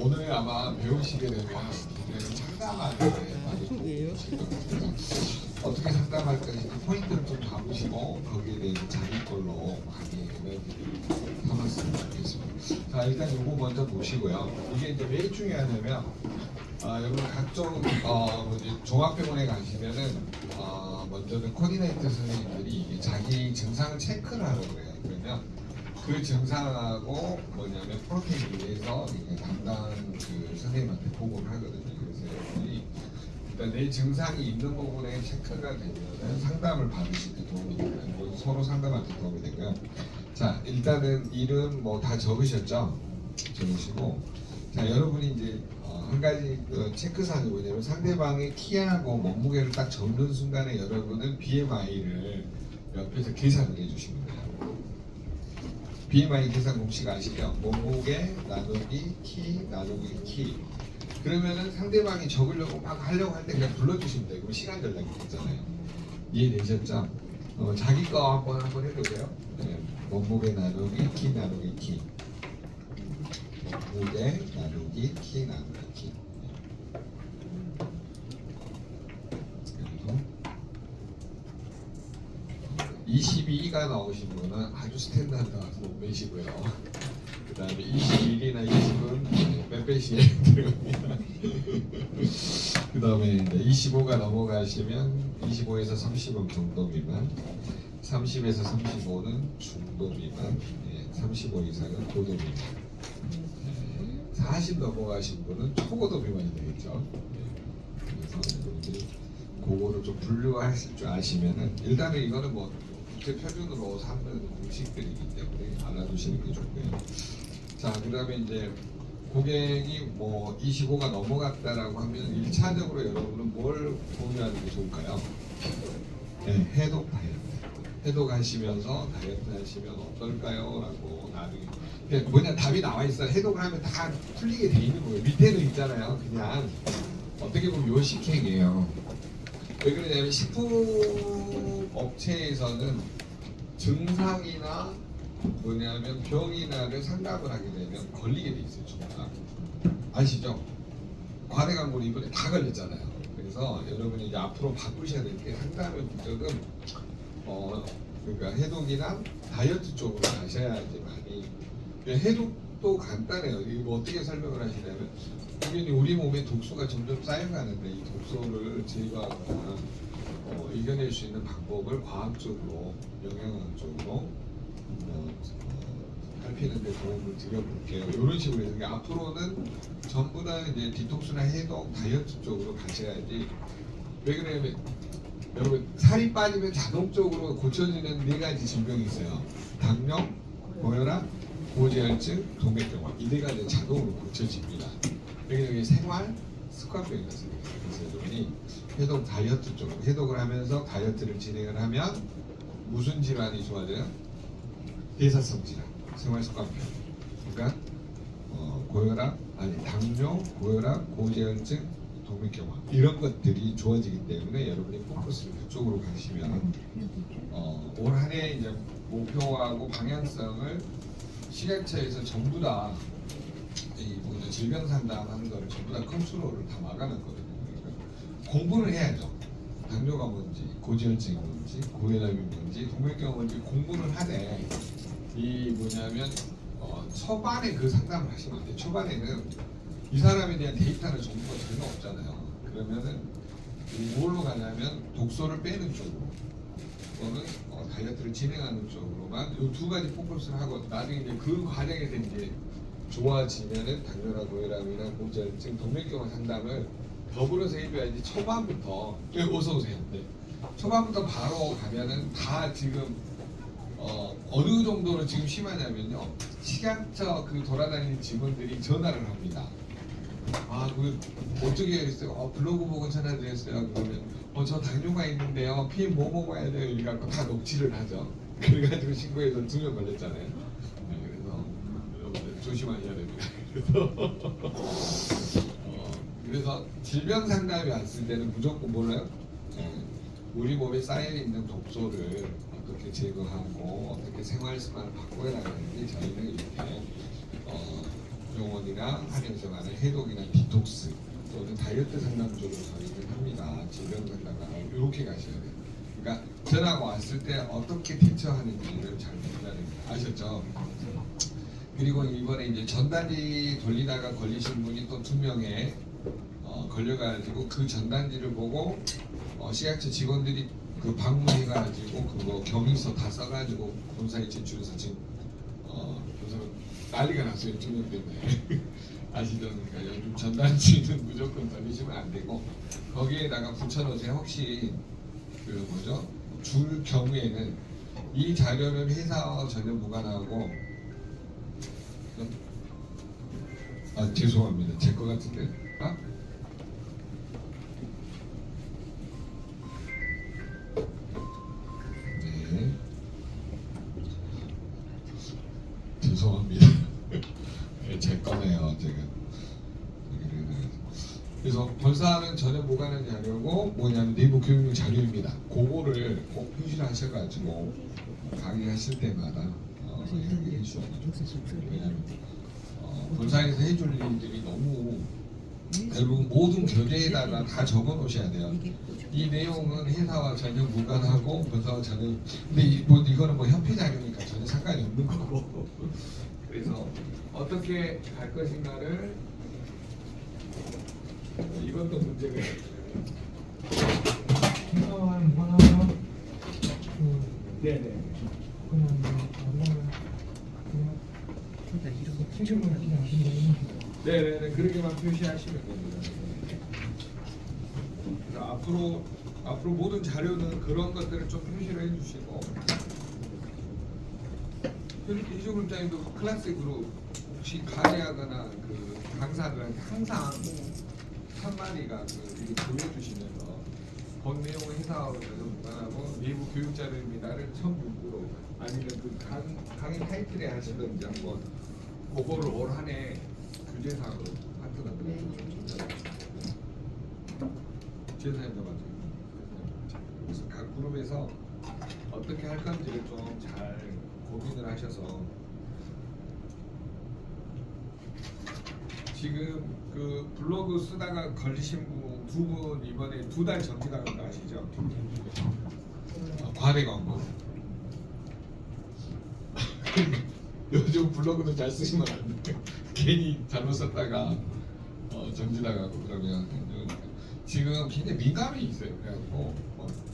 오늘 아마 배우시게 되면 굉장히 상담하는 데 많이 도움이 되실 겁니다. 어떻게 상담할 건지 그 포인트를 좀 잡으시고 거기에 대해서 자기 걸로 많이 에너지를 삼았으면 좋겠습니다. 자, 일단 요거 먼저 보시고요. 이게 이제 왜 중요하냐면 여러분 각종 종합병원에 가시면은 먼저는 코디네이터 선생님들이 이게 자기 증상을 체크를 하라고 그래요. 그러면 그 증상하고 뭐냐면 프로테인에 대해서 담당 그 선생님한테 보고를 하거든요. 그래서 여러분이 일단 내 증상이 있는 부분에 체크가 되면 상담을 받으실 때 도움이 됩니다. 서로 상담할 때 도움이 되고요. 자, 일단은 이름 뭐 다 적으셨죠? 적으시고, 자, 여러분이 이제 한 가지 체크사항이 뭐냐면 상대방의 키하고 몸무게를 딱 적는 순간에 여러분은 BMI를 옆에서 계산을 해주시면 돼요. BMI 계산 공식 아시죠? 몸무게 나누기 키 나누기 키. 그러면은 상대방이 적으려고 막 하려고 할 때 그냥 불러주시면 돼요. 그럼 시간 전략이 되잖아요. 이해되셨죠? 자기 거 한번 해보세요. 네. 몸무게 나누기 키 나누기 키. 몸무게 나누기 키 나누기 키. 그래서 22가 나오신 분은 아주 스탠다드하고 못 매시고요. 그 다음에 21이나 20은 몇 배씩 들어갑니다. 그 다음에 25가 넘어가시면 25에서 30은 경도 미만, 30에서 35는 중도 미만, 35 이상은 고도 미만, 40 넘어가신 분은 초고도 비만이 되겠죠. 그래서 여러분들이 그거를 좀 분류하실 줄 아시면은 일단은 이거는 뭐 국제 표준으로 삼는 공식들이기 때문에 알아두시는 게 좋고요. 자, 그다음에 이제 고객이 뭐 25가 넘어갔다라고 하면 1차적으로 여러분은 뭘 공유하는 게 좋을까요? 네, 해독 다이어트. 해독하시면서 다이어트 하시면 어떨까요? 라고 나중에 뭐냐 답이 나와 있어요. 해독을 하면 다 풀리게 돼 있는 거예요. 밑에는 있잖아요. 그냥 어떻게 보면 요식행이에요. 왜 그러냐면 식품 업체에서는 증상이나 뭐냐면 병이나를 상담을 하게 되면 걸리게 돼 있어요. 정말 아시죠? 과대 광고를 이번에 다 걸렸잖아요. 그래서 여러분이 이제 앞으로 바꾸셔야 될 게 상담의 목적은 그러니까 해독이나 다이어트 쪽으로 가셔야지 많이. 해독도 간단해요. 이거 뭐 어떻게 설명을 하시냐면 당연히 우리 몸에 독소가 점점 쌓여가는데 이 독소를 제거하거나 이겨낼 수 있는 방법을 과학적으로 영양학적으로 살피는 데 도움을 드려볼게요. 이런 식으로 해서 앞으로는 전부 다 이제 디톡스나 해독, 다이어트 쪽으로 가셔야지. 왜 그러냐면 여러분 살이 빠지면 자동적으로 고쳐지는 4가지 질병이 있어요. 당뇨, 고혈압, 고지혈증, 동맥경화. 이 4가지 자동으로 고쳐집니다. 여기 생활 습관병이라서 그래서 여러분이 해독 다이어트 쪽으로 해독을 하면서 다이어트를 진행을 하면 무슨 질환이 좋아져요? 대사성 질환, 생활 습관병. 그러니까 고혈압, 아니 당뇨, 고혈압, 고지혈증, 동맥경화 이런 것들이 좋아지기 때문에 여러분이 포커스를 그쪽으로 가시면 올 한 해 이제 목표하고 방향성을 식약처에서 전부 다 이 질병 상담하는 거를 전부 다 컨트롤을 다 막아놨거든요. 그러니까 공부를 해야죠. 당뇨가 뭔지, 고지혈증이 뭔지, 고혈압이 뭔지, 동맥경화 뭔지 공부를 하되 이 뭐냐면 초반에 그 상담을 하시면 안 돼요. 초반에는 이 사람에 대한 데이터는 정보가 전혀 없잖아요. 그러면은 뭘로 가냐면 독소를 빼는 쪽으로 또는 다이어트를 진행하는 쪽으로만 이 2가지 포커스를 하고 나중에 이제 그 과정에서 이제 좋아지면은 당뇨나 고혈압이나 고지혈증, 동맥경화 상담을 더불어서 해줘야지. 초반부터 어서 오세요. 네. 초반부터 바로 가면은 다 지금 어느 정도로 지금 심하냐면요. 식약처 그 돌아다니는 직원들이 전화를 합니다. 그 어떻게 했어요? 블로그 보고 전화드렸어요. 그러면 저 당뇨가 있는데요. PM 뭐 먹어야 돼요? 이래갖고 다 녹취를 하죠. 그래가지고 신고해서 2명 걸렸잖아요. 네, 그래서 여러분들 조심하셔야 됩니다. 그래서 질병 상담이 왔을 때는 무조건 몰라요. 우리 몸에 쌓여 있는 독소를 어떻게 제거하고 어떻게 생활 습관을 바꿔야 나가는지 저희는 이렇게 병원이나 한의에서 말하는 해독이나 디톡스 또는 다이어트 상담 쪽으로 저희는 합니다. 질병 상담을 이렇게 가셔야 돼요. 그러니까 전화가 왔을 때 어떻게 대처하는지를 잘 몰라야 됩니다. 아셨죠? 그리고 이번에 이제 전단지 돌리다가 걸리신 분이 또 2명에 걸려가지고 그 전단지를 보고 식약처 직원들이 그 방문해가지고 그거 경위서 다 써가지고 본사에 제출해서 지금 그래서 난리가 났어요. 2명 때문에. 아시죠? 그러니까 요즘 전단지는 무조건 돌리시면 안 되고 거기에다가 붙여놓으세요. 혹시 그 뭐죠? 줄 경우에는 이 자료는 회사와 전혀 무관하고 죄송합니다. 제 거 같은데. 네. 죄송합니다. 네, 제 거네요. 제가. 그래서 본사는 전혀 무관한 자료고 뭐냐면 내부 교육용 자료입니다. 그거를 꼭 표시를 하셔가지고 강의하실 때마다 이렇게 해주셔야 돼요. 왜냐면 본사에서 해줄 일들이 너무 결국 모든 교재에다가 다 적어 놓으셔야 돼요. 이 내용은 회사와 전혀 무관하고 본사와 전혀 근데 이거는 뭐 협회 자료니까 전혀 상관이 없는 거고 그래서 어떻게 갈 것인가를 이것도 문제가 회사와 무관하고 네네 그냥 신청을 그냥 하시면 네네네 그렇게만 표시하시면 됩니다. 그래서 앞으로 모든 자료는 그런 것들을 좀 표시를 해주시고 희주금장님도 클래식으로 혹시 강의하거나 그 강사들한테 항상 한마디가 이렇게 보여주시면서 본 내용은 회사하고 전혀 무관하고 내부 교육 자료입니다를 첨부로 아니면 그 강의 타이틀에 하시든지 한번 그거를 올 한해 교재상으로 파트너들 좀 전달해주세요. 제사님도 맞아요. 그래서 각 그룹에서 어떻게 할 건지를 좀 잘 고민을 하셔서 지금 그 블로그 쓰다가 걸리신 분 2분 이번에 2달 정지당한 거 아시죠? 과대 광고. 요즘 블로그는 잘 쓰시면 안 돼요. 괜히 잘못 썼다가 정지당하고 그러면 지금 굉장히 민감이 있어요. 그래갖고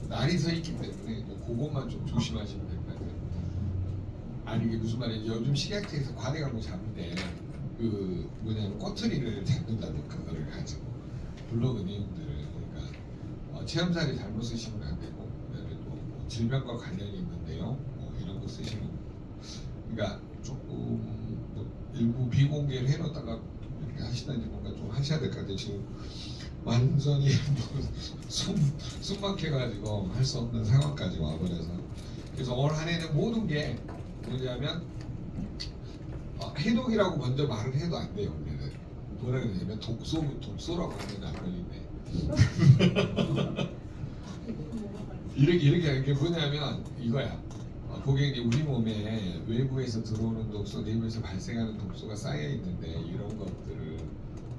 날이 서 있기 때문에 그것만 좀 조심하시면 될 것 같아요. 아니 이게 무슨 말이에요? 요즘 식약처에서 과대 광고 잡는데 그 뭐냐면 꼬투리를 잡는다는 그거를 가지고 블로그 내용들을 그러니까 체험사를 잘못 쓰시면 안 되고 그다음에 또 뭐 질병과 관련이 있는데요. 이런 거 쓰시면 그러니까 조금 뭐 일부 비공개를 해놓다가 이렇게 하시든지 뭔가 좀 하셔야 될 것 같아요. 지금 완전히 숨 막혀가지고 할 수 없는 상황까지 와버려서 그래서 올 한해는 모든 게 뭐냐면 해독이라고 먼저 말을 해도 안 돼요. 원래는 뭐라 그러냐면 독소라고 하면 안 걸린대. 이렇게 하는 게 뭐냐면 이거야. 고객님 우리 몸에 외부에서 들어오는 독소, 내부에서 발생하는 독소가 쌓여 있는데 이런 것들을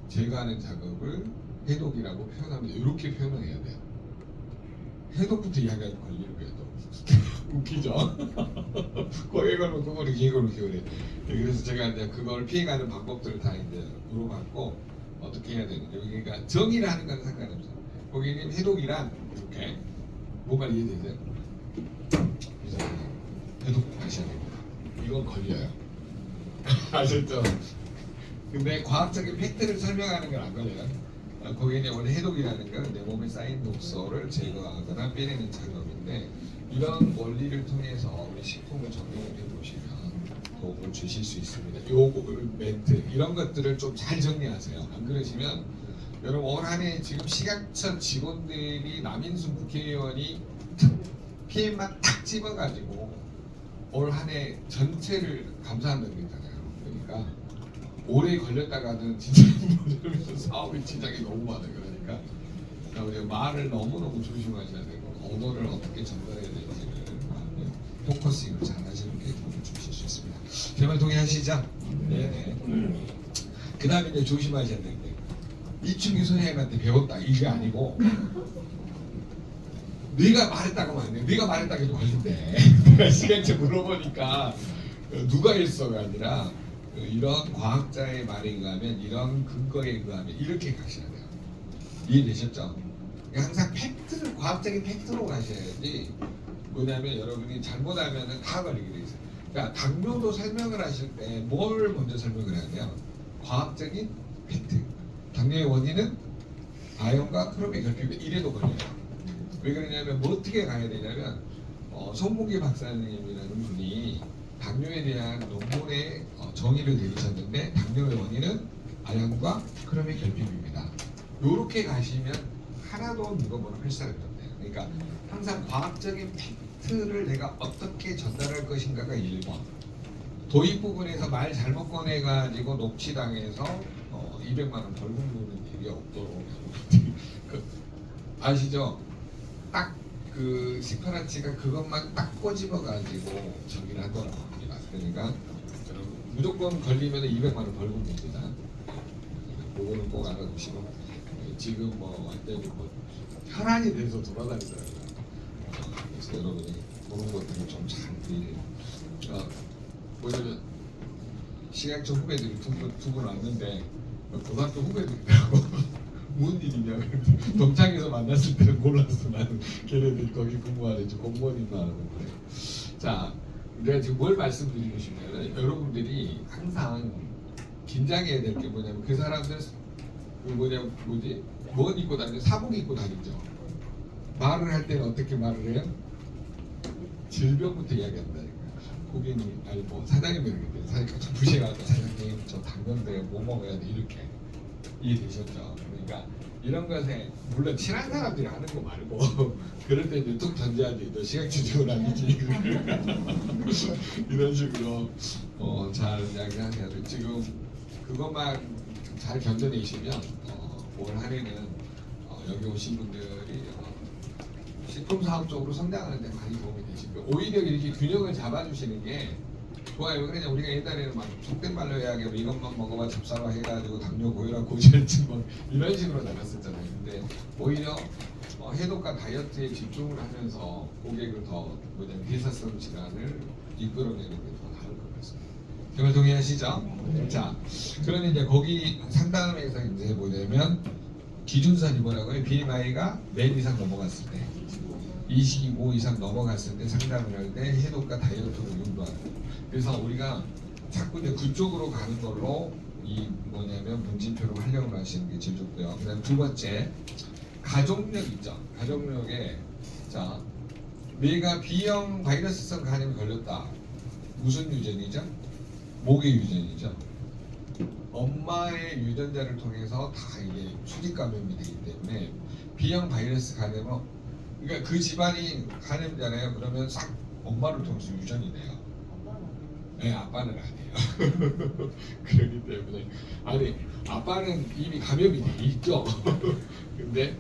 제거하는 작업을 해독이라고 표현하면 이렇게 표현을 해야 돼요. 해독부터 이야기하면 걸리는 거예요. 웃기죠? 거기에 걸면 그거를 이걸로 기울여. 그래서 제가 이제 그걸 피해가는 방법들을 다 이제 물어봤고 어떻게 해야 되는지 그러니까 정의를 하는 건 상관없어요. 고객님 해독이란 이렇게 뭐가 이해되세요? 그래서 해독 하셔야 됩니다. 이건 걸려요. 아셨죠? 근데 과학적인 팩트를 설명하는 건 안 걸려요. 고객님 원래 해독이라는 건 내 몸에 쌓인 독소를 제거하거나 빼내는 작업인데 이런 원리를 통해서 우리 식품을 적용해 보시면 도움을 주실 수 있습니다. 요 멘트 이런 것들을 좀 잘 정리하세요. 안 그러시면 여러분 올 한해 지금 식약처 직원들이 남인순 국회의원이 PM만 딱 집어가지고 올 한해 전체를 감사한다고 했잖아요. 그러니까 오래 걸렸다가는 진짜 사업의 지장이 너무 많아요. 그러니까 우리가 말을 너무너무 조심하셔야 되고 언어를 어떻게 전달해야 될지를 포커싱을 잘 하시는 게 도움을 주실 수 있습니다. 제 말 동의하시죠? 네. 네네. 그 다음에 이제 조심하셔야 되는 게 이충기 선생님한테 배웠다 이게 아니고 네가 말했다고 하면 안 돼. 네가 말했다고 해도 걸린대. 내가 시간째 물어보니까 누가 했어가 아니라 이런 과학자의 말에 의하면 이런 근거에 의하면 이렇게 가셔야 돼요. 이해되셨죠? 항상 팩트를 과학적인 팩트로 가셔야지 뭐냐면 여러분이 잘못하면 다 걸리게 돼 있어요. 그러니까 당뇨도 설명을 하실 때 뭘 먼저 설명을 해야 돼요? 과학적인 팩트. 당뇨의 원인은 아연과 크롬의 결핍 이래도 걸려요. 왜 그러냐면 뭐 어떻게 가야 되냐면 손무기 박사님이라는 분이 당뇨에 대한 논문에 정의를 내리셨는데 당뇨의 원인은 아연과 크롬의 결핍입니다. 요렇게 가시면 하나도 누가 뭐라 할 사람이 없네요. 그러니까 항상 과학적인 팩트를 내가 어떻게 전달할 것인가가 1번. 도입 부분에서 말 잘못 꺼내가지고 녹취당해서 200만 원 벌금 물는 일이 없도록 그, 아시죠? 딱 그 시퍼라치가 그것만 딱 꼬집어가지고 저기를 하더라고 합니다. 그러니까 여러분 무조건 걸리면 200만 원 벌금 냅니다. 그거는 꼭 알아두시고 지금 뭐 완전히 뭐 혈안이 돼서 돌아다니더라고요. 그래서 여러분이 그런 것들을 좀 잘 뭐냐면 시각처 후배들이 두 분 왔는데 고등학교 후배들이라고 무슨 일이냐 동창에서 만났을 때는 몰랐어. 나는 걔네들 거기 근무하는 공무원인 줄 알았는데. 자, 내가 지금 뭘 말씀드리고 싶냐면 여러분들이 항상 긴장해야 될 게 뭐냐면 그 사람들 뭐지 뭔 입고 다니죠? 사복 입고 다니죠. 말을 할 때는 어떻게 말을 해요? 질병부터 이야기한다니까. 고객님 아니 뭐 사장님이 이렇게 사장님 좀 부시해가지고 사장님 저 당근데 뭐 먹어야 돼 이렇게. 이해되셨죠? 그러니까 이런 것에 물론 친한 사람들이 하는 거 말고 그럴 때 이제 툭 던져야지 너 시각추적은 아니지 이런 식으로 잘 이야기하세요. 지금 그것만 잘 견뎌내시면 올 한해는 여기 오신 분들이 식품 사업 쪽으로 성장하는 데 많이 도움이 되시고 오히려 이렇게 균형을 잡아주시는 게 좋아요. 그러냐 우리가 옛날에는 막 속된 말로 해야게 뭐 이것만 먹어봐 잡사로 해가지고 당뇨 고혈압 고지혈증 뭐 이런 식으로 나갔었잖아요. 근데 오히려 해독과 다이어트에 집중을 하면서 고객을 더 뭐냐면 회사성 질환을 이끌어내는 게 더 나을 것 같습니다. 정말 동의하시죠? 자, 그러면 이제 거기 상담에서 이제 뭐냐면 기준선이 뭐라고요? BMI가 몇 이상 넘어갔을 때 25 이상 넘어갔을 때 상담을 할 때 해독과 다이어트를 유도하는. 그래서 우리가 자꾸 이제 그쪽으로 가는 걸로 이 뭐냐면 문진표로 활용을 하시는 게 제일 좋고요. 그다음 두 번째 가족력 있죠. 가족력에 자 내가 B형 바이러스성 간염이 걸렸다. 무슨 유전이죠? 목의 유전이죠. 엄마의 유전자를 통해서 다 이게 수직 감염이 되기 때문에 B형 바이러스 간염은 그러니까 그 집안이 간염자네요. 그러면 싹 엄마를 통해서 유전이 돼요. 네, 아빠는 아니에요. 그렇기 때문에 아니 아빠는 이미 감염이 돼 있죠. 근데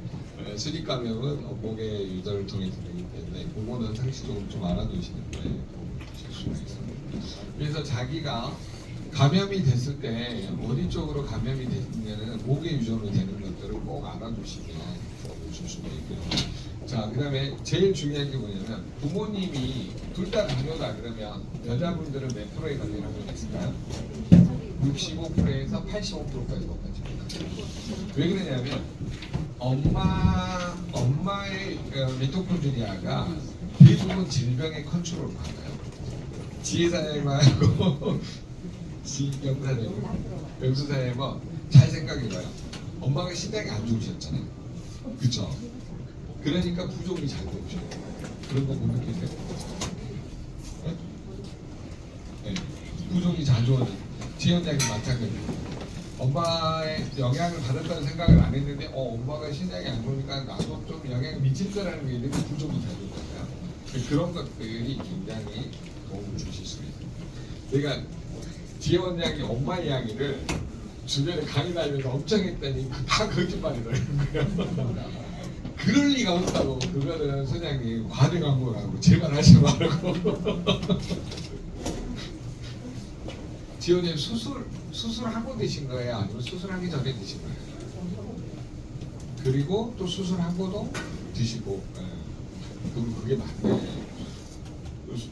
수직 감염은 목의 유전을 통해서 되기 때문에 그거는 상식적으로 좀 알아두시는 게 도움이 되실 수가 있습니다. 그래서 자기가 감염이 됐을 때 어디 쪽으로 감염이 됐냐면 목의 유전으로 되는 것들을 꼭 알아두시면 도움을 줄 수가 있고요. 자, 그 다음에 제일 중요한 게 뭐냐면 부모님이 둘 다 당뇨다 그러면 여자분들은 몇 프로의 걸리는 확률이 있을까요? 65%에서 85%까지 높아집니다. 왜 그러냐면 엄마의 미토콘드리아가 대부분 질병의 컨트롤을 받아요. 지혜사님하고 영사님, 영수사님은 잘 생각해봐요. 엄마가 신장이 안 좋으셨잖아요. 그쵸? 그러니까 부종이 잘 되죠. 그런 거 못 느끼세요? 네? 네. 부종이 잘 좋아져. 지연장이 마찬가지예요. 엄마의 영향을 받았다는 생각을 안 했는데 엄마가 신장이 안 좋으니까 나도 좀 영향을 미칠 거라는 게 있는데 부종이 잘 좋잖아요. 그런 것들이 굉장히 도움을 주실 수 있어요. 그러니까 지혜 원장이 엄마 이야기를 주변에 강의다니면서 엄청 했더니 다 거짓말이더라고요. 그럴 리가 없다고. 그거는 소장님 과대 광고라고 제발 하지 말고. 지원님 수술하고 드신 거예요? 아니면 수술하기 전에 드신 거예요? 그리고 또 수술하고도 드시고, 그럼 그게 맞네.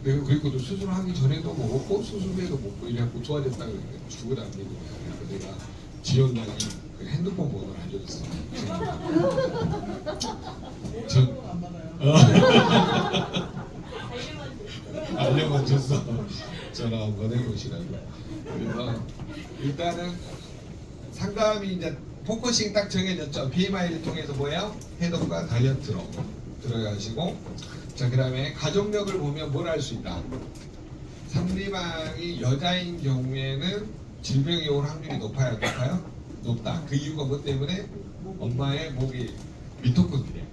내가 그리고 또 수술하기 전에도 먹었고 수술 후에도 먹고 이래갖고 좋아졌다 그러니까 죽어도 안 되는 거야. 그래서 내가 지원장이 그 핸드폰 번호를 알려줬어. 알려만 줬어. 전화 한번 해보시라고. 그래서 일단은 상담이 이제 포커싱 딱 정해졌죠. BMI를 통해서 뭐예요? 해독과 다이어트로 들어가시고, 자 그다음에 가족력을 보면 뭘 알 수 있다. 상대방이 여자인 경우에는 질병이 올 확률이 높아요, 높아요? 높다. 그 이유가 뭐 때문에? 엄마의 목이 미토콘드리아,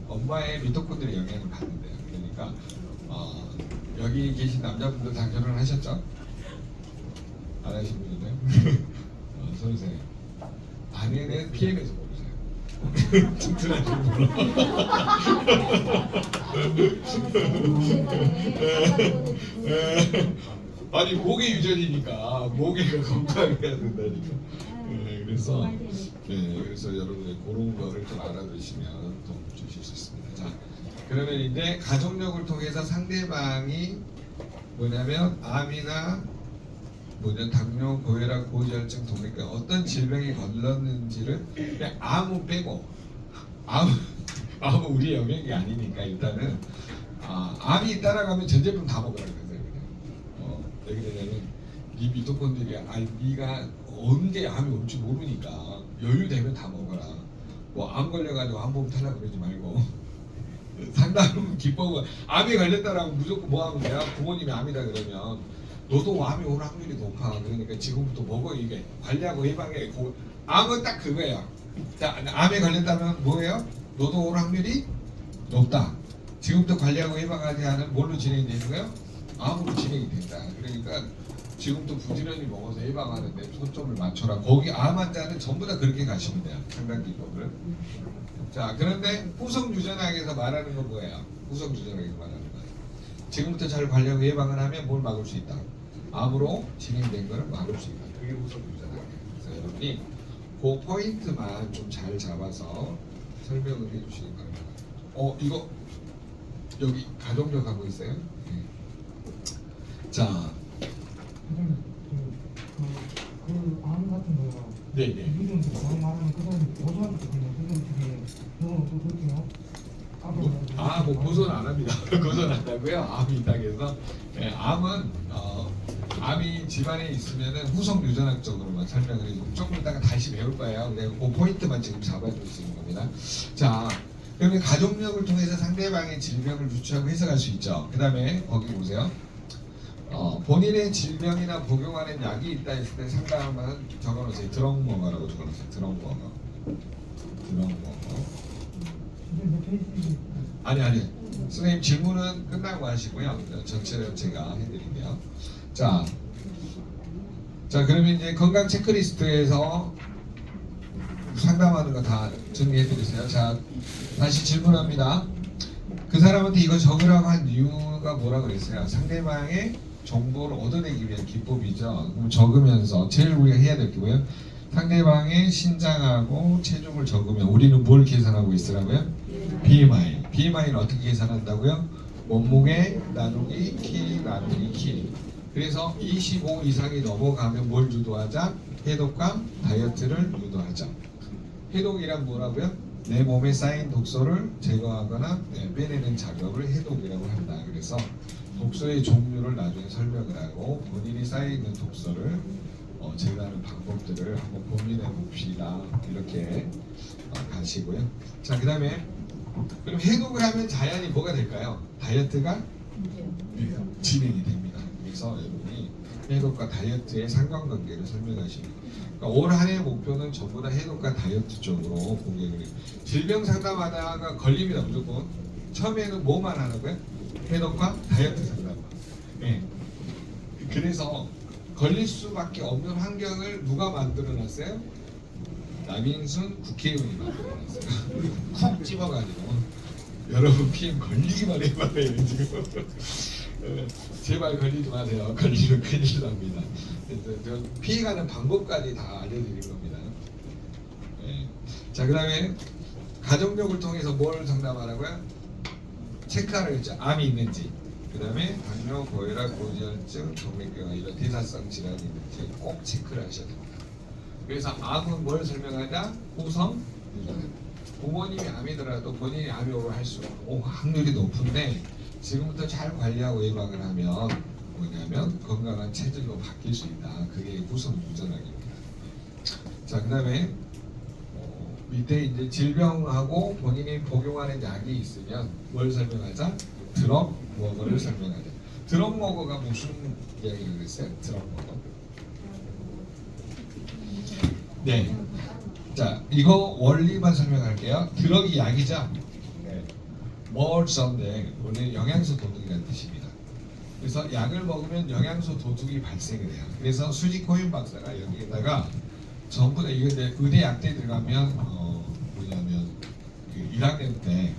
엄마의 미토콘드리아 영향을 받는데요. 그러니까 여기 계신 남자분들 다 결혼하셨죠? 안 하신 분이네요. 선생님, 아내는 PM에서 모르세요. 튼튼하게 몰라. 아니 목이 유전이니까 목이가 건강해야 된다니까. 그래서 여러분들 그런 거를 좀 알아두시면 도움 주실 수 있습니다. 자, 그러면 이제 가족력을 통해서 상대방이 뭐냐면 암이나 당뇨, 고혈압, 고지혈증, 동맥 어떤 질병에 걸렸는지를 그냥 암은 빼고 암은 우리의 영역이 아니니까 일단은 암이 따라가면 전 제품 다 먹으라 그러세요. 그냥 왜 그러냐면 네 미토콘드리아 네가 언제 암이 올지 모르니까 여유되면 다 먹어라. 뭐 암 걸려가지고 암 보험 타려고 그러지 말고 상담은 기법은 암이 걸렸다라고 무조건 뭐 하면 돼요? 부모님이 암이다 그러면 너도 암이 올 확률이 높아. 그러니까 지금부터 먹어. 이게 관리하고 예방해. 암은 딱 그거예요. 자, 암에 걸렸다면 뭐예요? 너도 올 확률이 높다. 지금부터 관리하고 예방하지 않으면 뭘로 진행이 되는 거예요? 암으로 진행이 된다. 그러니까 지금부터 부지런히 먹어서 예방하는데 초점을 맞춰라. 거기 암 환자는 전부 다 그렇게 가시면 돼요. 상담 기법을. 자, 그런데 후성 유전학에서 말하는 건 뭐예요? 후성 유전학에서 말하는 거예요. 지금부터 잘 관리하고 예방을 하면 뭘 막을 수 있다. 암으로 진행된 거를 막을 수 있다. 그게 후성 유전학이에요. 그래서 여러분이 그 포인트만 좀 잘 잡아서 설명을 해주시기 바랍니다. 이거 여기 가족력 하고 있어요? 네. 자, 암 같은 거요. 네네. 요즘 그 말하는 그 사람이 고소한테 그냥 그런 식의 이건 어떻게요? 뭐 고소는 안 합니다. 고소는 안 하고요. 암이 있다고 해서 암은 암이 집안에 있으면은 후성 유전학적으로만 설명을 해주고 조금 이따가 다시 배울 거예요. 근데 그 포인트만 지금 잡아줄 수 있는 겁니다. 자, 그러면 가족력을 통해서 상대방의 질병을 유추하고 해석할 수 있죠. 그 다음에 거기 보세요. 본인의 질병이나 복용하는 약이 있다 했을 때 상담은 적어놓으세요. 드럭머거라고 적어놓으세요. 드럭머거. 아니. 선생님 질문은 끝나고 하시고요. 전체를 제가 해드릴게요. 자, 그러면 이제 건강 체크리스트에서 상담하는 거 다 정리해드리세요. 자, 다시 질문합니다. 그 사람한테 이거 적으라고 한 이유가 뭐라 그랬어요? 상대방의 정보를 얻어내기 위한 기법이죠. 그럼 적으면서 제일 우리가 해야 될 게 뭐예요? 상대방의 신장하고 체중을 적으면 우리는 뭘 계산하고 있으라고요? BMI. BMI는 어떻게 계산한다고요? 몸무게 나누기 키 나누기 키. 그래서 25 이상이 넘어가면 뭘 유도하자? 해독과 다이어트를 유도하자. 해독이란 뭐라고요? 내 몸에 쌓인 독소를 제거하거나 빼내는 작업을 해독이라고 한다. 그래서 독소의 종류를 나중에 설명을 하고 본인이 쌓여있는 독소를 제거하는 방법들을 한번 고민해 봅시다. 이렇게 가시고요. 자, 그 다음에 그럼 해독을 하면 자연히 뭐가 될까요? 다이어트가 진행이 됩니다. 그래서 여러분이 해독과 다이어트의 상관관계를 설명하시면 그러니까 올 한 해 목표는 전부 다 해독과 다이어트 쪽으로 고객을 질병 상담하다가 걸립니다. 무조건 처음에는 뭐만 하는 해독과 다이어트 상담. 네. 그래서 걸릴 수밖에 없는 환경을 누가 만들어놨어요? 남인순 국회의원이 만들어놨어요. 콕 집어가지고 여러분 PM 걸리기만 해봐요 지금. 제발 걸리지 마세요. 걸리면 큰일 납니다. 그래서 저 피해가는 방법까지 다 알려드린 겁니다. 네. 자, 그다음에 가족력을 통해서 뭘 상담하라고요? 체크하라고 했죠. 암이 있는지, 그다음에 당뇨, 고혈압, 고지혈증, 동맥경화 이런 대사성 질환이 있는지 꼭 체크를 하셔야 됩니다. 그래서 암은 뭘 설명하자? 후성 유전. 부모님이 암이더라도 본인이 암이 오고 할 수 확률이 높은데 지금부터 잘 관리하고 예방을 하면 뭐냐면 건강한 체질로 바뀔 수 있다. 그게 후성 유전학입니다. 자, 그다음에 밑에 이제 질병하고 본인이 복용하는 약이 있으면 뭘 설명하자? 드럭 먹어를 설명하자. 드럭 먹어가 무슨 이야기를 그랬어요? 드럭 먹어. 네. 자, 이거 원리만 설명할게요. 드럭이 약이죠? 네. 먹을수인데 원래 영양소 도둑이라는 뜻입니다. 그래서 약을 먹으면 영양소 도둑이 발생을 해요. 그래서 수지 코인 박사가 여기에다가 전부 다 이거 의대 약대 들어가면 뭐냐면 그 1학년 때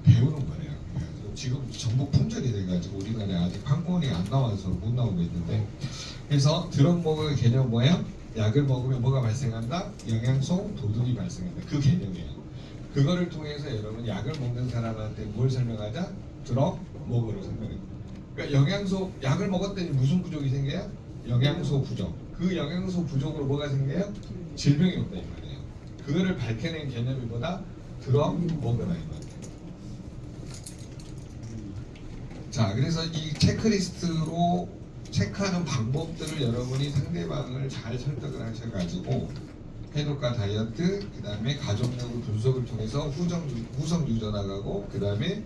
배우는 거예요. 그래가지고 지금 전부 품절이 돼가지고 우리나라에 아직 판권이 안 나와서 못 나오고 있는데, 그래서 드럭 먹을 개념 뭐예요? 약을 먹으면 뭐가 발생한다? 영양소 도둑이 발생한다. 그 개념이에요. 그거를 통해서 여러분 약을 먹는 사람한테 뭘 설명하자? 드럭 먹으로 설명해요. 그러니까 영양소 약을 먹었더니 무슨 부족이 생겨요? 영양소 부족. 그 영양소 부족으로 뭐가 생겨요? 질병이 온다 이 말이에요. 그거를 밝혀낸 개념이 뭐다? 드럭 먹으라 이 말이에요. 자, 그래서 이 체크리스트로 체크하는 방법들을 여러분이 상대방을 잘 설득을 하셔가지고 해독과 다이어트, 그 다음에 가족력을 분석을 통해서 후성 유전학하고 그 다음에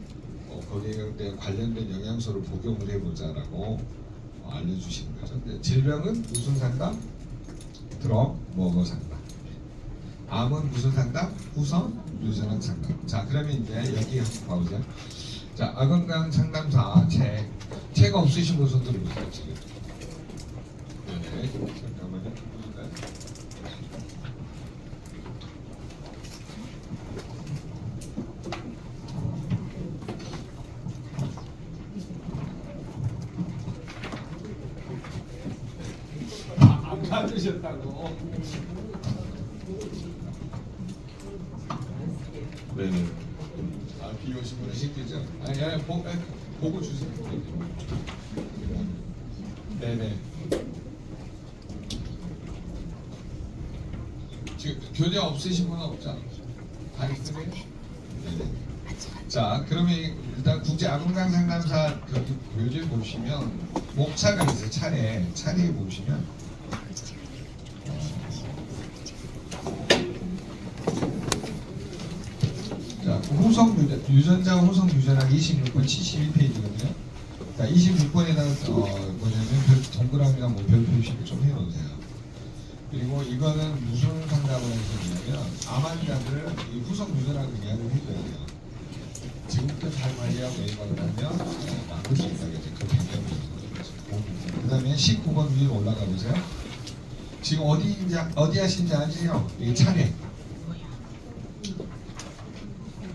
거기에 관련된 영양소를 복용을 해보자라고 알려주시는 거죠. 근데 질병은 무슨 상담? 드럭 먹어 상담. 암은 무슨 상담? 후성 유전학 상담. 자, 그러면 이제 여기 한번 봐보세요. 자, 아건강 상담사 책 없으신 분 손 들어보세요 지금. 네, 잠깐만요. 안 받으셨다고. 네네. 비 오신 분은 시키죠. 아니, 보고 주세요. 네네. 지금 교재 없으신 분은 없죠? 다 있으세요? 네네. 자, 그러면 일단 국제 아건강 상담사 교재 보시면 목차가 있어요. 차례에 보시면 후성 유전자 후성 유전학 26번 71페이지거든요. 자, 26번에다가 뭐냐면 동그라미나 뭐 별표식을 좀 해놓으세요. 그리고 이거는 무슨 상담을 해주냐면 암 환자들을 이 후성 유전학을 이야기를 해줘야 돼요. 지금부터 잘 관리하고 예방을 하면 막을 수 있다겠죠. 그 개념이. 그 다음에 19번 위로 올라가 보세요. 지금 어디 하신지 아시죠? 이게 차례.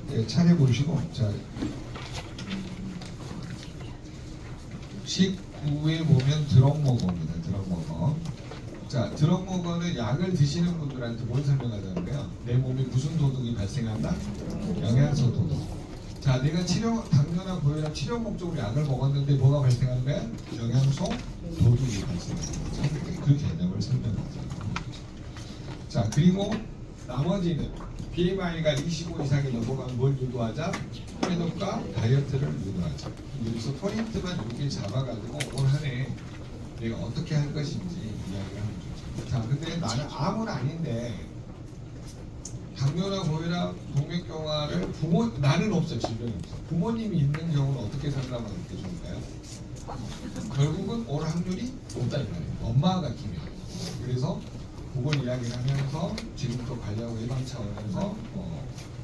네, 차례 보시고, 자, 19에 보면 드럭 먹어입니다. 드럭 먹어. 자, 드럭 먹어는 약을 드시는 분들한테 뭘 설명하자는데요. 내 몸에 무슨 도둑이 발생한다? 영양소 도둑. 자, 내가 당뇨나 고혈압 치료 목적으로 약을 먹었는데 뭐가 발생하는 거야? 영양소 도둑이 발생하는 거죠. 그 개념을 설명하죠. 자, 그리고 나머지는 BMI가 25 이상이 넘어가면 뭘 유도하자? 해독과 다이어트를 유도하자. 여기서 포인트만 이렇게 잡아가지고 올 한 해 내가 어떻게 할 것인지 이야기를 하면 좋죠. 자, 근데 나는 암은 아닌데 당뇨나 고혈압, 동맥경화를 나는 없어, 질병이 없어. 부모님이 있는 경우는 어떻게 상담하는 게 좋을까요? 결국은 올 확률이 높다 이 말이에요. 엄마가 기면. 그래서 그걸 이야기를 하면서 지금부터 관리하고 예방 차원에서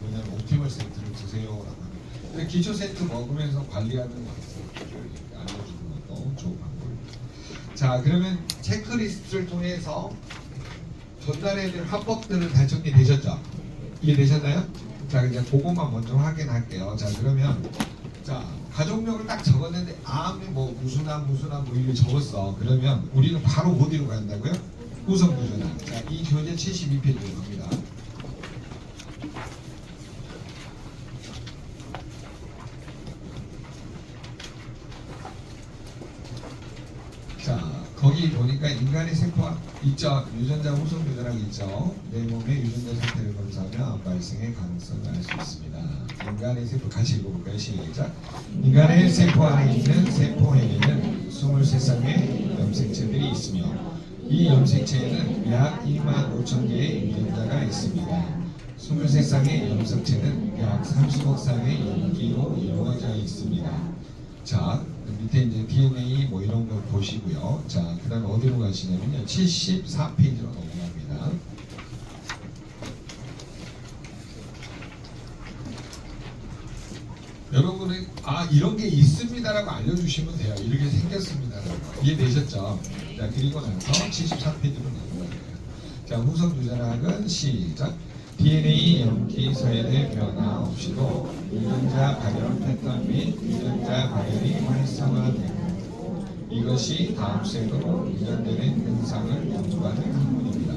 뭐냐면 옵티멀 세트를 드세요라고 합니다. 근데 기초 세트 먹으면서 관리하는 방법을 알려주는 것도 좋은 방법입니다. 자, 그러면 체크리스트를 통해서 전달해야 될 화법들을 다 정리되셨죠? 이해되셨나요? 자, 이제 그것만 먼저 확인할게요. 자, 그러면 자 가족력을 딱 적었는데 뭐 무수남 뭐 이렇게 적었어. 그러면 우리는 바로 어디로 간다고요? 우선부전환. 자, 이 교재 72페이지로 갑니다. 자, 거기 보니까 인간의 세포가 있죠. 유전자 우선 유전하고 있죠. 내 몸의 유전자 상태를 검사하면 암 발생의 가능성을 알 수 있습니다. 인간의 세포 같이 읽어볼까요? 시작. 인간의 세포 안에 있는 세포에는 23쌍의 염색체들이 있으며 이 염색체에는 약 2만 5천 개의 유전자가 있습니다. 23쌍의 염색체는 약 30억 쌍의 염기로 이루어져 있습니다. 자, 밑에 이제 DNA 뭐 이런 거 보시고요. 자, 그 다음에 어디로 가시냐면요. 74페이지로 넘어갑니다. 여러분은 이런 게 있습니다라고 알려주시면 돼요. 이렇게 생겼습니다라고. 이해되셨죠? 자, 그리고 나서 74페이지로 넘어가요. 자, 후성 유전학은 시작. DNA 염기 서열의 변화 없이도 유전자 발현 패턴 및 유전자 발현이 활성화되고 이것이 다음 세대로 유전되는 현상을 연구하는 학문입니다.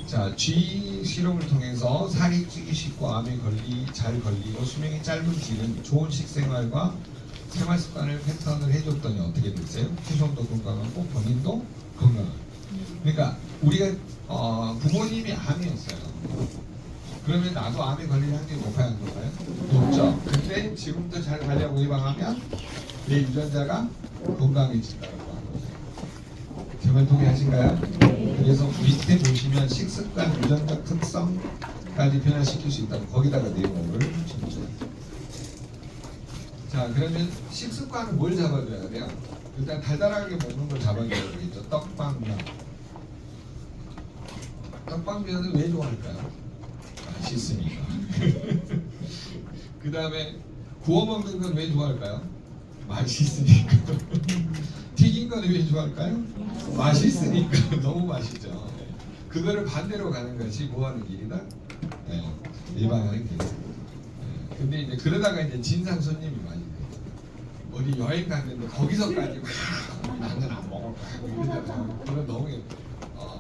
자, G 실험을 통해서 살이 찌기 쉽고 암에 잘 걸리고 수명이 짧은 G는 좋은 식생활과 생활 습관을 패턴을 해줬더니 어떻게 됐어요? 후손도 건강하고 본인도 건강하고. 그러니까 우리가 부모님이 암이었어요. 그러면 나도 암에 걸릴 확률이 높아야 하는 건가요? 높죠. 근데 지금부터 잘 관리하고 예방하면 내 유전자가 건강해진다고 하는 거예요. 제 말 동의하신가요? 그래서 밑에 보시면 식습관 유전자 특성까지 변화시킬 수 있다고 거기다가 내용을 적어줘요. 자, 그러면 식습관은 뭘 잡아줘야 돼요? 일단 달달하게 먹는 걸 잡아줘야 되겠죠. 떡빵면. 떡빵면은 왜 좋아할까요? 맛있으니까. 그 다음에 구워 먹는 건 왜 좋아할까요? 맛있으니까. 튀긴 건 왜 좋아할까요? 맛있으니까. 너무 맛있죠. 그거를 반대로 가는 것이 뭐하는 길이다? 네, 예방하는 길. 네, 근데 이제 그러다가 이제 진상 손님이 많이 돼요. 어디 여행 갔는데 거기서까지 나는 안 먹을 거야. 이러잖아요. 그건 너무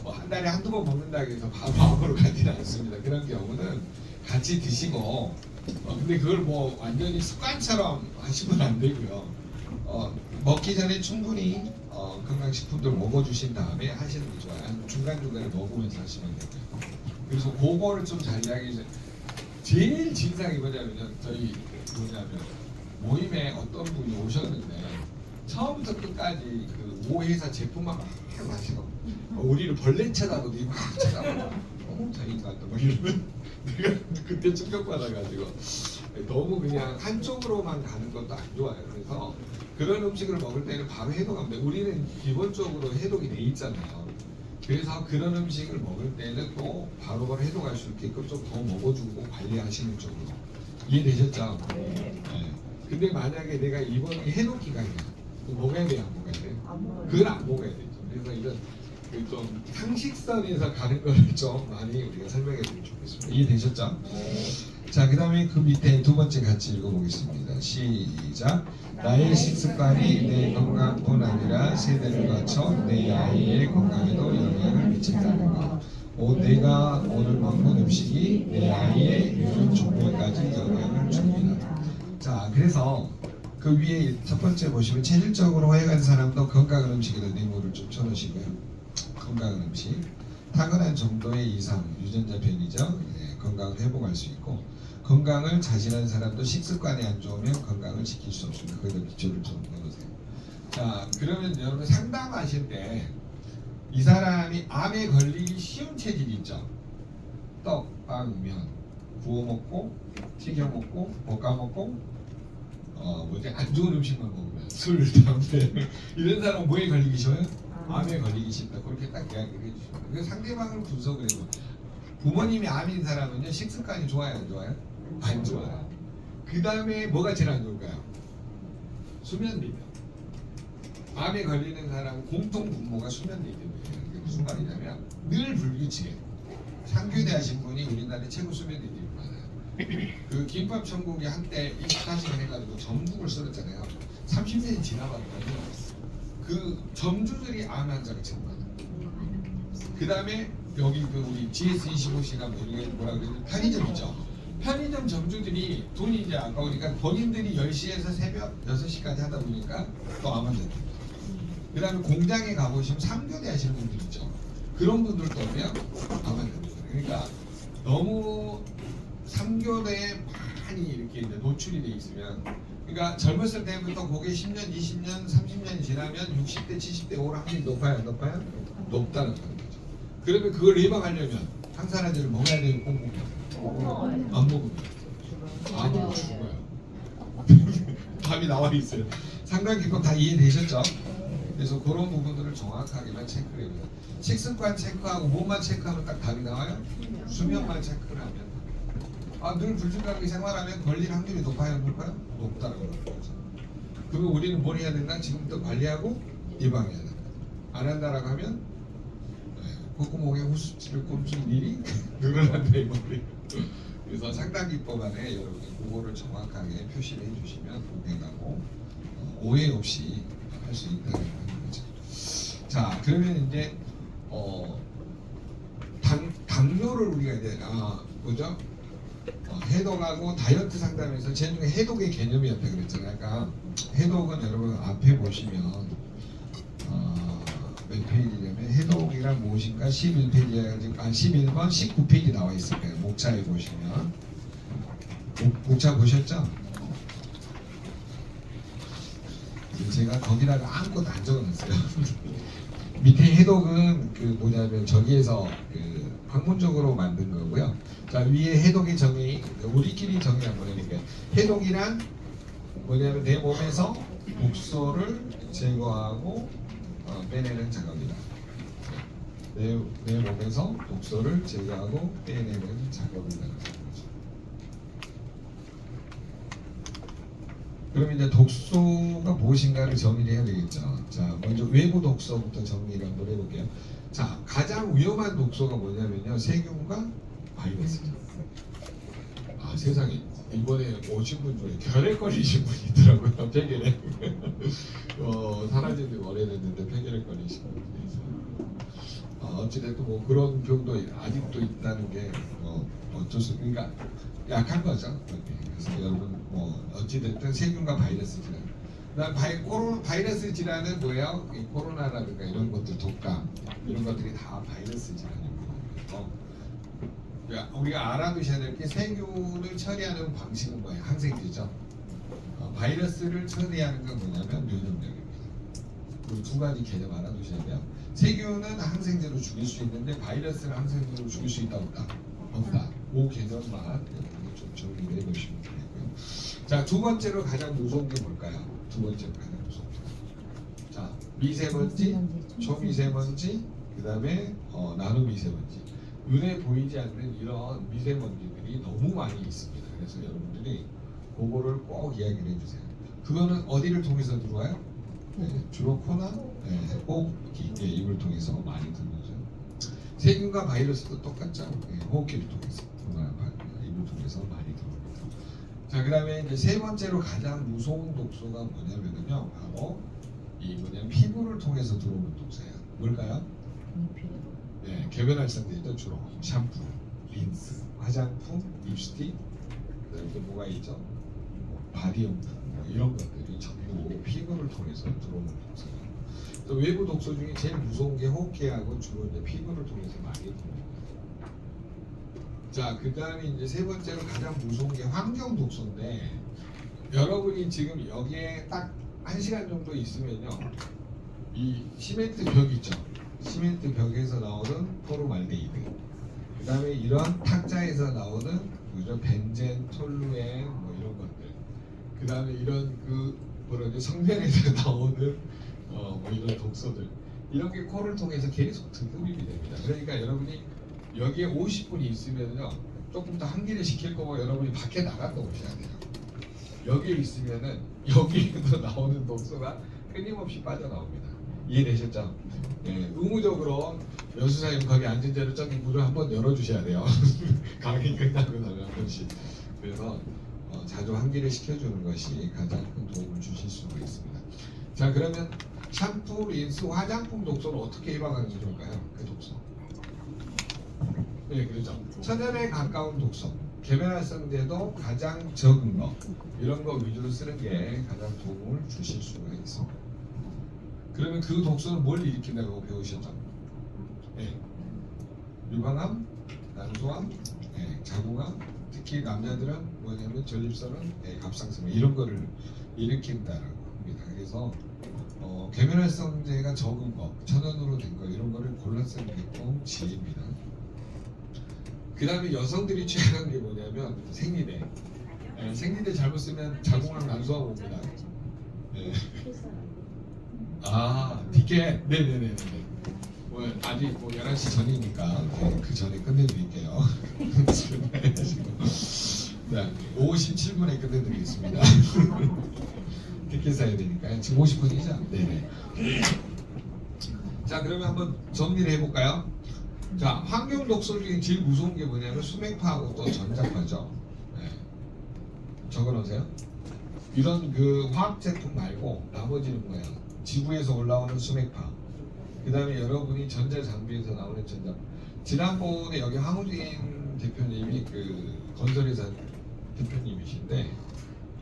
뭐 한 달에 한두 번 먹는다고 해서 밥으로 가지는 않습니다. 그런 경우는 같이 드시고 근데 그걸 뭐 완전히 습관처럼 하시면 안 되고요. 먹기 전에 충분히 건강식품들 먹어주신 다음에 하시는 게 좋아요. 중간중간에 먹으면서 하시면 되고요. 그래서 그거를 좀 잘 이야기해주세요. 제일 진상이 뭐냐면 저희 모임에 어떤 분이 오셨는데 처음부터 끝까지 그 모 회사 제품만 막 마시고 우리를 벌레 쳐다보더니 막 쳐다보고 자기가 또 막 이러면 내가 그때 충격받아가지고 너무 그냥 한쪽으로만 가는 것도 안 좋아요. 그래서 그런 음식을 먹을 때는 바로 해독하면 돼. 우리는 기본적으로 해독이 돼 있잖아요. 그래서 그런 음식을 먹을 때는 또 바로바로 해독할 수 있게끔 좀 더 먹어주고 관리하시는 쪽으로. 이해되셨죠? 네. 근데 만약에 내가 이번이 해독 기간이야. 먹어야 돼, 안 먹어야 돼? 그걸 안 먹어야 되죠. 그래서 이런 좀 상식선에서 가는 거를 좀 많이 우리가 설명해 주면 좋겠습니다. 이해되셨죠? 자, 그 다음에 그 밑에 두 번째 같이 읽어보겠습니다. 시작. 나의 식습관이 내 건강뿐 아니라 세대를 거쳐 내 아이의 건강에도 영향을 미친다는 것. 내가 오늘 먹는 음식이 내 아이의 유전 종류까지 영향을 줍니다. 자, 그래서 그 위에 첫 번째 보시면 체질적으로 허약한 사람도 건강한 음식에다 뇌물을 좀 쳐놓으시고요. 건강한 음식, 타고난 정도의 이상 유전자 변이죠. 건강을 회복할 수 있고 건강을 자신하는 사람도 식습관이 안 좋으면 건강을 지킬 수 없습니다. 거기다 기초를 좀 넣으세요. 자, 그러면 여러분 상담하실 때 이 사람이 암에 걸리기 쉬운 체질이 있죠. 떡, 빵, 면 구워 먹고 튀겨 먹고 볶아 먹고 안 좋은 음식만 먹으면 술, 담배 이런 사람 뭐에 걸리기 쉬워요? 암에 걸리기 쉽다. 그렇게 딱 이야기를 해주시면 그래서 상대방을 분석을 해요. 부모님이 암인 사람은요 식습관이 좋아요 안 좋아요? 안 좋아요. 그 다음에 뭐가 제일 안 좋을까요? 수면 리듬. 암에 걸리는 사람은 공통 분모가 수면 리듬이에요. 이게 무슨 말이냐면 늘 불규칙해. 상규대 하신 분이 우리나라의 최고 수면 리듬이 많아요. 그 김밥 천국이 한때 24시간 해가지고 전국을 쓸었잖아요. 30년이 지나봤더니 그 점주들이 암 환자가 제일 많아요. 그 다음에 여기 그 우리 GS25C가 뭐 이게 뭐라 그러지? 편의점이죠. 편의점 점주들이 돈이 이제 아까우니까 본인들이 10시에서 새벽 6시까지 하다 보니까 또 암 환자. 그 다음에 공장에 가보시면 3교대 하시는 분들 있죠. 그런 분들도 오면 암 환자입니다. 그러니까 너무 3교대에 많이 이렇게 이제 노출이 돼 있으면, 그러니까 젊었을 때부터 그게 10년, 20년, 30년이 지나면 60대, 70대 올 확률이 높아요, 안 높아요? 높다는 거죠. 그러면 그걸 예방하려면 항산화제를 먹어야 되는 꼭 먹어요. 안 먹으면 암으로 죽어요. 답이 나와 있어요. 상당히 그거 다 이해되셨죠? 그래서 그런 부분들을 정확하게만 체크를 해요. 식습관 체크하고 뭐만 체크하면 딱 답이 나와요? 수면만 체크를 하면. 늘 불균형하게 생활하면 걸릴 확률이 높아요, 높아요? 높다는 거죠. 그리고 우리는 뭘 해야 된다? 지금부터 관리하고 예방해야 된다. 안 한다라고 하면 콧구멍에 호수치를 꼽줄 일이 늘어난다 이 말이에요. 그래서 상담기법 안에 여러분이 그거를 정확하게 표시를 해주시면 건강하고 오해 없이 할 수 있다는 거죠. 자, 그러면 이제 당뇨를 우리가 이제 뭐죠? 해독하고 다이어트 상담에서 제일 중에 해독의 개념이었다 그랬잖아요. 그러니까 해독은 여러분 앞에 보시면 몇 페이지냐면 해독이란 무엇인가 11페이지에 11번 19페이지 나와 있을 거예요. 목차에 보시면 목차 보셨죠? 제가 거기다가 아무것도 안 적어놨어요. 밑에 해독은 그 뭐냐면 저기에서 그 학문적으로 만든 거고요. 자, 위에 해독의 정의 우리끼리 정의 한번 해볼게요. 해독이란 뭐냐면 내 몸에서 독소를 제거하고 빼내는 작업이다. 내 몸에서 독소를 제거하고 빼내는 작업이다. 그럼 이제 독소가 무엇인가를 정의를 해야 되겠죠. 자, 먼저 외부 독소부터 정리를 한번 해볼게요. 자, 가장 위험한 독소가 뭐냐면요, 세균과 바이러스죠. 세상에 이번에 오신 분 중에 결핵 걸리신 분이 있더라고요. 폐결핵. 사라진 지 오래됐는데 폐결핵 걸리신 분이 있어요. 어찌됐든 뭐 그런 병도 아직도 있다는 게 어쩔 수, 그러니까 약한 거죠. 그래서 여러분 어찌됐든 세균과 바이러스 질환. 그다음 바이러스 질환은 뭐예요? 이 코로나라든가 이런 것들, 독감 이런 것들이 다 바이러스 질환입니다. 우리가 알아두셔야 될 게 세균을 처리하는 방식은 뭐예요? 항생제죠. 바이러스를 처리하는 건 뭐냐면 면역력입니다. 이 두 가지 개념 알아두셔야 돼요. 세균은 항생제로 죽일 수 있는데 바이러스를 항생제로 죽일 수 있다 없다? 없다. 그 개념만 좀 정리를 해보시면 되겠고요. 자, 두 번째로 가장 무서운 게 뭘까요? 두 번째로 가장 무서운 게. 자, 미세먼지, 초미세먼지, 그 다음에 나노미세먼지. 눈에 보이지 않는 이런 미세먼지들이 너무 많이 있습니다. 그래서 여러분들이 그거를 꼭 이야기를 해주세요. 그거는 어디를 통해서 들어와요? 주로 코나, 호흡, 입을 통해서 많이 들어오죠. 세균과 바이러스도 똑같죠. 호흡기를 통해서, 입을 통해서 많이 들어옵니다. 자, 그다음에 이제 세 번째로 가장 무서운 독소가 뭐냐면요, 바로 피부를 통해서 들어오는 독소예요. 뭘까요? 계면활성제죠. 주로 샴푸, 린스, 화장품, 립스틱, 그다음에 또 뭐가 있죠? 바디용품 이런 것들이 전부 피부를 통해서 들어오는 독소예요. 또 외부 독소 중에 제일 무서운 게 호흡기하고 주로 이제 피부를 통해서 많이 들어옵니다. 자, 그다음에 이제 세 번째로 가장 무서운 게 환경 독소인데, 여러분이 지금 여기에 딱 1시간 정도 있으면요, 이 시멘트 벽 있죠. 시멘트 벽에서 나오는 포르말데히드, 그 다음에 이런 탁자에서 나오는 그죠, 벤젠, 톨루엔 뭐 이런 것들, 그 다음에 이런 성면에서 나오는 뭐 이런 독소들, 이런 게 코를 통해서 계속 흡입이 됩니다. 그러니까 여러분이 여기에 50분이 있으면요, 조금 더 환기를 시킬 거고 여러분이 밖에 나갔다 오셔야 돼요. 여기에 있으면은 여기에서 나오는 독소가 끊임없이 빠져나옵니다. 이해되셨죠? 의무적으로 여수사님 거기 앉은 자로 저기 문을 한번 열어주셔야 돼요. 강의 끝나고 나면 한 번씩. 그래서 자주 환기를 시켜주는 것이 가장 큰 도움을 주실 수가 있습니다. 자, 그러면 샴푸, 린스, 화장품 독소는 어떻게 예방하는 게 좋을까요? 그 독소. 네, 그렇죠. 천연에 가까운 독소, 계면활성제도 가장 적은 거, 이런 거 위주로 쓰는 게 가장 도움을 주실 수가 있어. 그러면 그 독소는 뭘 일으킨다고 배우셨죠? 네. 유방암, 난소암, 네, 자궁암, 특히 남자들은 뭐냐면 전립선은 네, 갑상선 이런 거를 일으킨다라고 합니다. 그래서 계면활성제가 적은 거, 천연으로 된 거 이런 거를 골라 쓰는 게 꼭 지혜입니다. 그 다음에 여성들이 취약한 게 뭐냐면 생리대. 네, 생리대 잘못 쓰면 자궁암, 난소암 옵니다. 네. 아, 디켓. 네네네네. 뭐 아직 뭐 11시 전이니까 네, 그 전에 끝내드릴게요. 네, 57분에 끝내드리겠습니다. 티켓 사야 되니까요. 지금 50분이죠? 네네. 자, 그러면 한번 정리를 해볼까요? 자, 환경 독소 중에 제일 무서운 게 뭐냐면 수맥파하고 또 전자파죠. 네. 적어놓으세요. 이런 그 화학 제품 말고 나머지는 뭐야? 지구에서 올라오는 수맥파. 그 다음에 여러분이 전자장비에서 나오는 전자파. 지난번에 여기 황우진 대표님이 그 건설회사 대표님이신데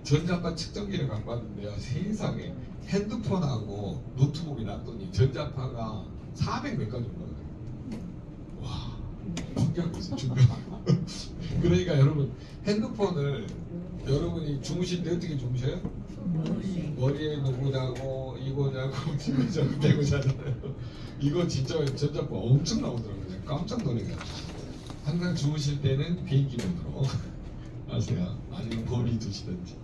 전자파 측정기를 갖고 왔는데요. 세상에 핸드폰하고 노트북이 놨더니 전자파가 400 몇 가지 올라가요. 와, 충격이었어요. 충격. 그러니까 여러분 핸드폰을 여러분이 주무실 때 어떻게 주무셔요? 머리에 놓고 자고 이거 자고 집에 자고 대고 자잖아요. 이거 진짜 전자파 엄청 나오더라고요. 깜짝 놀래요. 항상 주무실 때는 비행기 모드로 아세요? 아니면 거리 두시든지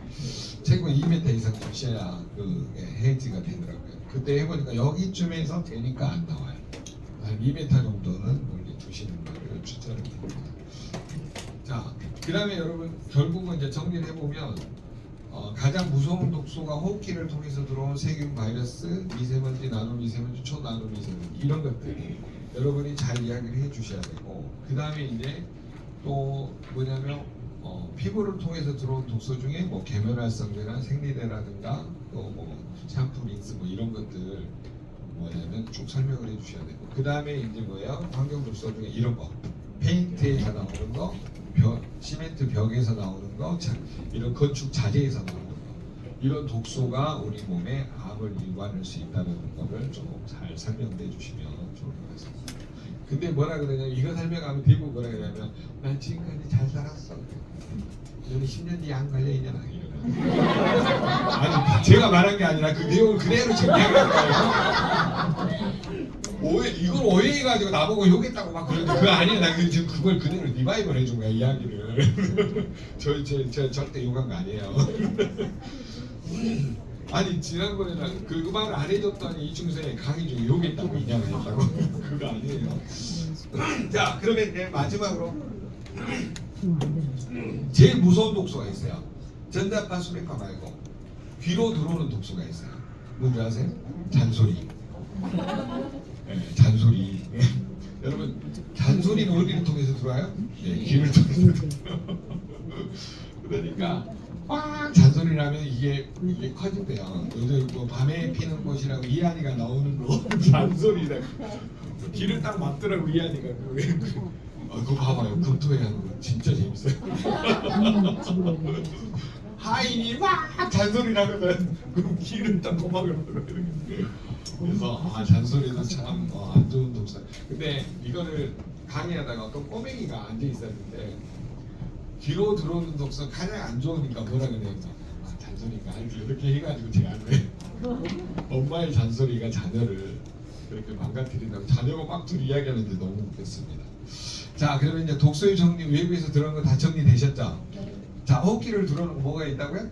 최고 2m 이상 두셔야 그 해지가 되더라고요. 그때 해보니까 여기쯤에서 되니까 안 나와요. 한 2m 정도는 멀리 두시는 거를 추천을 드립니다. 자, 그 다음에 여러분 결국은 이제 정리를 해보면 가장 무서운 독소가 호흡기를 통해서 들어온 세균, 바이러스, 미세먼지, 나노미세먼지, 초나노미세먼지 이런 것들 여러분이 잘 이야기를 해주셔야 되고 그 다음에 이제 또 뭐냐면 피부를 통해서 들어온 독소 중에 뭐 계면활성제나 생리대라든가 또 뭐 샴푸, 린스 뭐 이런 것들 뭐냐면 쭉 설명을 해주셔야 되고 그 다음에 이제 뭐예요? 환경 독소 중에 이런 거 페인트에서 나오는 거 시멘트 벽에서 나오는 거, 이런 건축 자재에서 나오는 거, 이런 독소가 우리 몸에 암을 일궈낼 수 있다는 것을 좀 잘 설명해 주시면 좋을 것 같습니다. 근데 뭐라 그러냐면 이거 설명하면 대부분 뭐라 그러냐면 난 지금까지 잘 살았어. 너는 10년 뒤에 안 걸려 있냐 이러면. 아니 제가 말한 게 아니라 그 내용을 그대로 지금 이야기하는 거예요. 이걸 오해해가지고 나보고 욕했다고 막 그러는데 그거 아니에요. 나 지금 그걸 그대로 리바이벌 해준 거야 이야기를. 저 절대 욕한 거 아니에요. 아니 지난번에는 그 말을 안 해줬더니 이충선에 강의 중에 욕했다고 인양을 했다고. 그거 아니에요. 자, 그러면 이제 마지막으로 제일 무서운 독소가 있어요. 전자파, 수맥파 말고 귀로 들어오는 독소가 있어요. 뭔지 아세요? 잔소리. 네, 잔소리. 여러분 잔소리는 어디를 통해서 들어와요? 네, 귀를 통해서 들어와요. 그러니까 막 잔소리를 하면 이게 커진대요. 요즘 뭐 밤에 피는 꽃이라고 이한이가 나오는 거 잔소리라고. 귀를 딱 맞더라고 이한이가. 그거 봐봐요. 금토에 하는 거 진짜 재밌어요. 하인이 막 잔소리를 하거든. 그럼 귀를 딱 고막을 들어요. 그래서 잔소리도 참 안 좋은 독소. 근데 이거를 강의하다가 어떤 꼬맹이가 앉아 있었는데 귀로 들어오는 독소 가장 안 좋으니까 뭐라 그래요? 잔소리가 알지 이렇게 해가지고 제가 안 돼. 엄마의 잔소리가 자녀를 그렇게 망가뜨린다고 자녀가 막 둘이 이야기하는데 너무 웃겼습니다. 자, 그러면 이제 독소의 정리 외부에서 들어온 거 다 정리되셨죠? 자, 호흡기를 들어오는 거 뭐가 있다고요?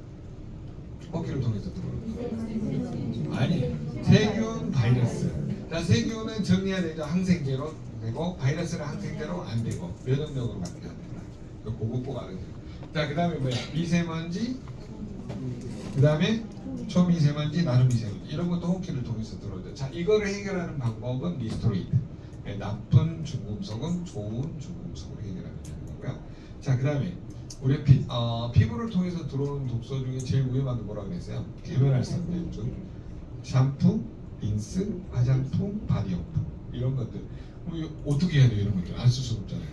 호흡기를 통해서 들어오는 거. 아니, 세균, 바이러스. 자, 세균은 정리해야 되죠. 항생제로 되고 바이러스는 항생제로 안 되고 면역력으로 바뀌어야 됩니다. 그거 꼭 알아야 돼요. 자, 그 다음에 뭐야? 미세먼지, 그 다음에 초미세먼지, 나노미세먼지 이런 것도 호흡기를 통해서 들어오죠. 자, 이거를 해결하는 방법은 리스토레이트. 나쁜 중금속은 좋은 중금속으로 해결하면 되는 거고요. 자, 그 다음에 우리 피부를 통해서 들어오는 독소 중에 제일 위험한 게 뭐라고 그랬어요? 계면활성제 중 샴푸, 린스, 화장품, 바디용품 이런 것들 이거 어떻게 해야 돼요? 이런 것들 안 쓸 수 없잖아요.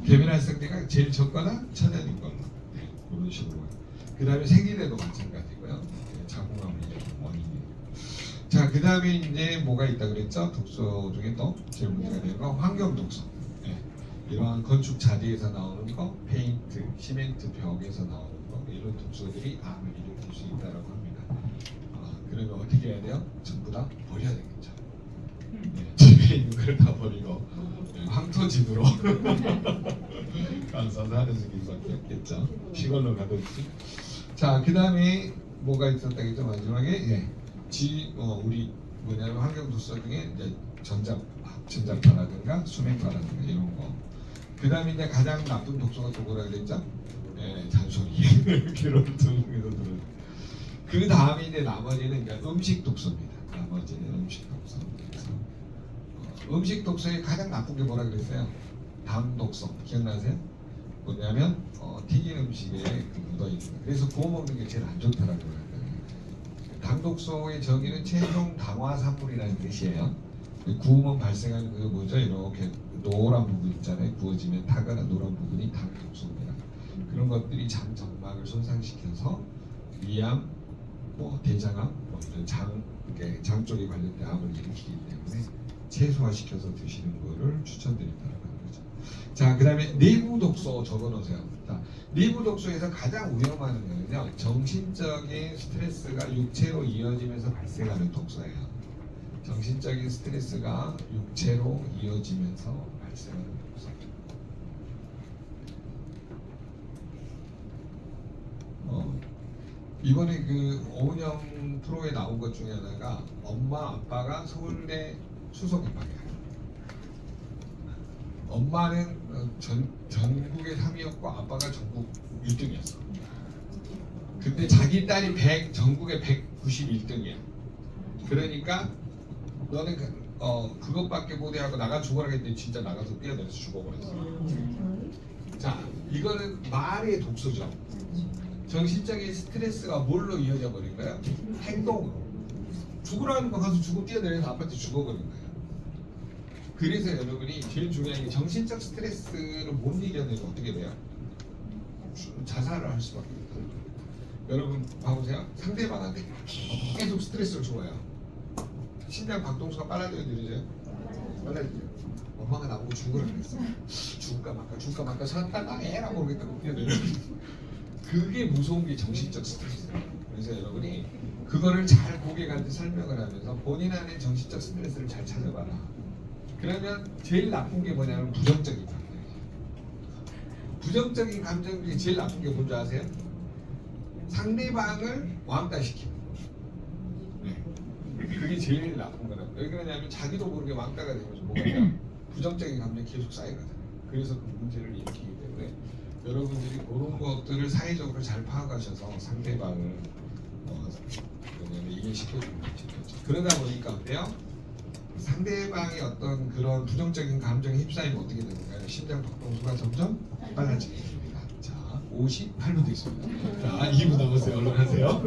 계면 활성제가 제일 적거나 천연인 걸로 이런 식으로. 그 다음에 생리대도 마찬가지고요. 자궁암 원인이에요. 자, 그 다음에 이제 뭐가 있다 그랬죠? 독소 중에 또 제일 문제가 되는 거 환경 독소. 이러한 건축 자재에서 나오는 거, 페인트, 시멘트 벽에서 나오는 거 이런 독소들이 암을 일으킬 수 있다라고 합니다. 그러면 어떻게 해야 돼요? 전부 다 버려야 되겠죠. 집에 있는 걸 다 버리고 황토진으로 감싸서 하는 수밖에 없겠죠. 시골로 가든지. 자, 그 다음에 뭐가 있었다겠죠? 마지막에 우리 뭐냐면 환경 독소 중에 이제 전자파라든가 수맥파라든가 이런 거. 그 다음에 이제 가장 나쁜 독소가 또 뭐라 그랬죠? 잔소리. 괴로운 중에서 들은. 그 다음에 이제 나머지는 이제 음식 독소입니다. 나머지는 음식 독소. 그래서 음식 독소의 가장 나쁜 게 뭐라 그랬어요? 당 독소. 기억나세요? 뭐냐면 튀긴 음식에 묻어 있는 거. 그래서 구워 먹는 게 제일 안 좋다라고 그래요. 당 독소의 정의는 최종 당화 산물이라는 뜻이에요. 구우면 발생하는 그 뭐죠? 이렇게 노란 부분 있잖아요. 구워지면 타거나 노란 부분이 당 독소입니다. 그런 것들이 장 점막을 손상시켜서 위암, 대장암, 이런 장 쪽에 관련된 암을 일으키기 때문에 최소화시켜서 드시는 거를 추천드린다는 거죠. 자, 그다음에 내부 독소 적어놓으세요. 자, 내부 독소에서 가장 위험한 거는요, 정신적인 스트레스가 육체로 이어지면서 발생하는 독소예요. 정신적인 스트레스가 육체로 이어지면서 발생하는 독소. 이번에 그 오은영 프로에 나온 것 중에 하나가 엄마 아빠가 서울대 수석 입학이에요. 엄마는 전국의 3위였고 아빠가 전국 1등이었어. 근데 자기 딸이 전국에 191등이야. 그러니까 너는 그것밖에 못해 하고 나가 죽어라 했더니 진짜 나가서 뛰어내려서 죽어버렸어. 자, 이거는 말의 독소죠. 정신적인 스트레스가 뭘로 이어져 버린 거예요? 행동으로. 죽으라는 거 가서 죽고 뛰어내려서 아빠한테 죽어버린 거예요. 그래서 여러분이 제일 중요한 게 정신적 스트레스를 못 이겨내면 어떻게 돼요? 자살을 할 수밖에 없어요. 여러분 봐보세요. 상대방한테 계속 스트레스를 줘요. 심장 박동수가 빨라져요, 느려져요? 빨라져요. 엄마가 나보고 죽으라 그랬어. 죽을까 말까 살았다가 에라 모르겠다고 뛰어내려. 그게 무서운 게 정신적 스트레스예요. 그래서 여러분이 그거를 잘 고객한테 설명을 하면서 본인 안에 정신적 스트레스를 잘 찾아봐라. 그러면 제일 나쁜 게 뭐냐면 부정적인 감정이에요. 부정적인 감정 중에 제일 나쁜 게 뭔지 아세요? 상대방을 왕따시키는 거. 그게 제일 나쁜 거라고. 왜 그러냐면 자기도 모르게 왕따가 되면서 뭐가 부정적인 감정이 계속 쌓여가잖아요. 그래서 그 문제를 일으키기 때문에 여러분들이 그런 것들을 사회적으로 잘 파악하셔서 상대방을 이해시켜주는 게 좋죠. 그러다 보니까 어때요? 상대방의 어떤 그런 부정적인 감정에 휩싸이면 어떻게 되는가요? 심장 박동수가 점점 빨라지게 됩니다. 자, 58분 됐습니다. 자, 2분 남았어요. 얼른 하세요.